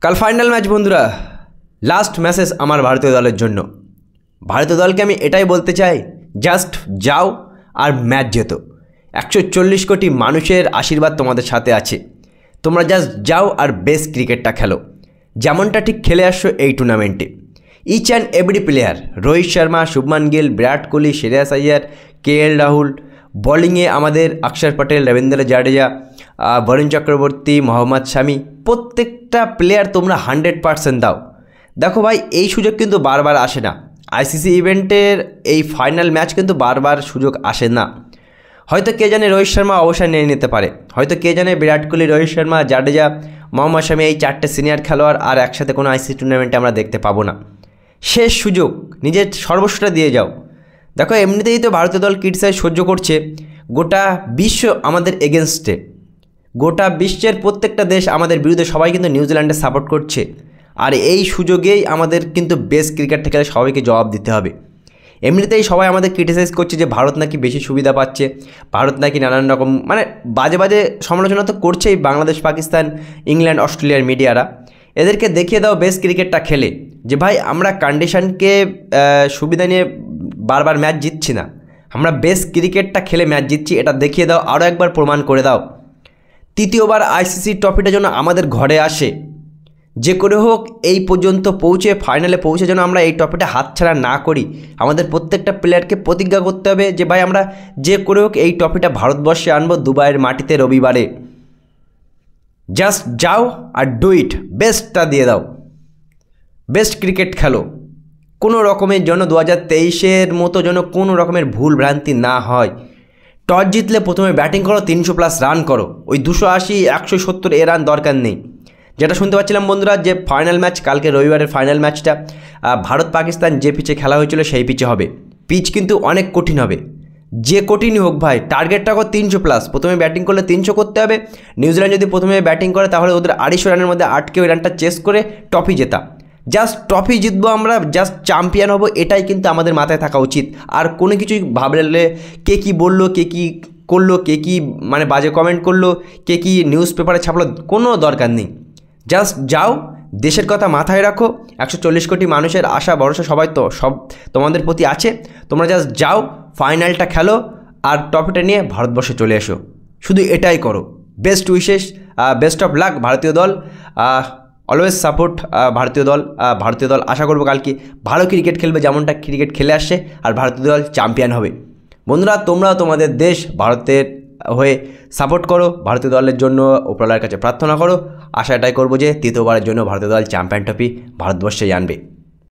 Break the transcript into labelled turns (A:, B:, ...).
A: কাল final match বন্ধুরা, last message আমার ভারতীয় দলের জন্য। ভারতীয় দলকে আমি এটাই বলতে চাই, জাস্ট যাও আর ম্যাচ জেতো। 140 কোটি মানুষের আশীর্বাদ তোমাদের সাথে আছে। তোমরা জাস্ট যাও আর বেস্ট ক্রিকেটটা খেলো, যেমনটা ঠিক খেলে আসছো এই টুর্নামেন্টে। Each and every player, Rohit Sharma, Shubman Gill, Virat Kohli, Shreyas Iyer, KL Rahul, বোলিংয়ে আমাদের অক্ষর পটেল, রবীন্দ্র জাডেজা, বরুণ চক্রবর্তী, মোহাম্মদ শামি, প্রত্যেকটা প্লেয়ার তোমরা 100% দাও। দেখো ভাই, এই সুযোগ কিন্তু বারবার আসে না। ICC ইভেন্টের এই ফাইনাল ম্যাচ কিন্তু বারবার সুযোগ আসে না। হয়তো কে জানে রোহিত শর্মা অবসর নিয়ে নিতে পারে, হয়তো কে জানে বিরাট কোহলি, রোহিত শর্মা, জাডেজা, মোহাম্মদ শামি, এই 4টে সিনিয়র খেলোয়াড় আর একসাথে কোনো ICC টুর্নামেন্টে আমরা দেখতে পাবো না। শেষ সুযোগ, নিজের সর্বস্বটা দিয়ে যাও। দেখো, এমনিতেই তো ভারতীয় দল ক্রিটিসাইজ সহ্য করছে, গোটা বিশ্ব আমাদের এগেনস্টে, গোটা বিশ্বের প্রত্যেকটা দেশ আমাদের বিরুদ্ধে, সবাই কিন্তু নিউজিল্যান্ডে সাপোর্ট করছে। আর এই সুযোগেই আমাদের কিন্তু বেস্ট ক্রিকেটটা খেলে সবাইকে জবাব দিতে হবে। এমনিতেই সবাই আমাদের ক্রিটিসাইজ করছে যে ভারত নাকি বেশি সুবিধা পাচ্ছে, ভারত নাকি নানান রকম বাজে বাজে সমালোচনা তো করছেই বাংলাদেশ, পাকিস্তান, ইংল্যান্ড, অস্ট্রেলিয়ার মিডিয়ারা। এদেরকে দেখিয়ে দাও বেস্ট ক্রিকেটটা খেলে যে ভাই আমরা কন্ডিশনকে সুবিধা নিয়ে বারবার ম্যাচ জিতছি না, আমরা বেস্ট ক্রিকেটটা খেলে ম্যাচ জিতছি, এটা দেখিয়ে দাও, আরও একবার প্রমাণ করে দাও। তৃতীয়বার ICC ট্রফিটা যেন আমাদের ঘরে আসে, যে করে হোক এই পর্যন্ত পৌঁছে, ফাইনালে পৌঁছে যেন আমরা এই ট্রফিটা হাতছাড়া না করি। আমাদের প্রত্যেকটা প্লেয়ারকে প্রতিজ্ঞা করতে হবে যে ভাই আমরা যে করে হোক এই ট্রফিটা ভারতবর্ষে আনবো, দুবাইয়ের মাটিতে রবিবারে। জাস্ট যাও আর ডু ইট, বেস্টটা দিয়ে দাও, বেস্ট ক্রিকেট খেলো। কোনো রকমের যেন 2023-এর মতো যেন কোনো রকমের ভুল ভ্রান্তি না হয়। টস জিতলে প্রথমে ব্যাটিং করো, 300+ রান করো, ওই 280, 170 এ রান দরকার নেই। যেটা শুনতে পাচ্ছিলাম বন্ধুরা, যে ফাইনাল ম্যাচ কালকে রবিবারের ফাইনাল ম্যাচটা ভারত পাকিস্তান যে পিচে খেলা হয়েছিল সেই পিচে হবে। পিচ কিন্তু অনেক কঠিন হবে, যে কঠিনই হোক ভাই, টার্গেটটা করো 300+। প্রথমে ব্যাটিং করলে 300 করতে হবে। নিউজিল্যান্ড যদি প্রথমে ব্যাটিং করে তাহলে ওদের 250 রানের মধ্যে আটকে ওই রানটা চেস করে ট্রফি জেতা। জাস্ট ট্রফি জিতবো আমরা, জাস্ট চ্যাম্পিয়ন হব, এটাই কিন্তু আমাদের মাথায় থাকা উচিত। আর কোনো কিছুই ভাবলে কে কী বললো, কে কী করলো, কে কী বাজে কমেন্ট করলো, কে কী নিউজ পেপারে ছাপলো, কোনো দরকার নেই। জাস্ট যাও, দেশের কথা মাথায় রাখো। 140 কোটি মানুষের আশা ভরসা সব তোমাদের প্রতি আছে। তোমরা জাস্ট যাও, ফাইনালটা খেলো আর ট্রফিটা নিয়ে ভারতবর্ষে চলে এসো। শুধু এটাই করো। Best wishes, best of luck ভারতীয় দল। অলওয়েজ সাপোর্ট ভারতীয় দল। আশা করবো কালকে ভালো ক্রিকেট খেলবে, যেমনটা ক্রিকেট খেলে আসছে, আর ভারতীয় দল চ্যাম্পিয়ন হবে। বন্ধুরা, তোমরাও তোমাদের দেশ ভারতের হয়ে সাপোর্ট করো, ভারতীয় দলের জন্য উপরওয়ালার কাছে প্রার্থনা করো। আশা এটাই করবো যে তৃতীয়বারের জন্য ভারতীয় দল চ্যাম্পিয়ন ট্রফি ভারতবর্ষে আনবে।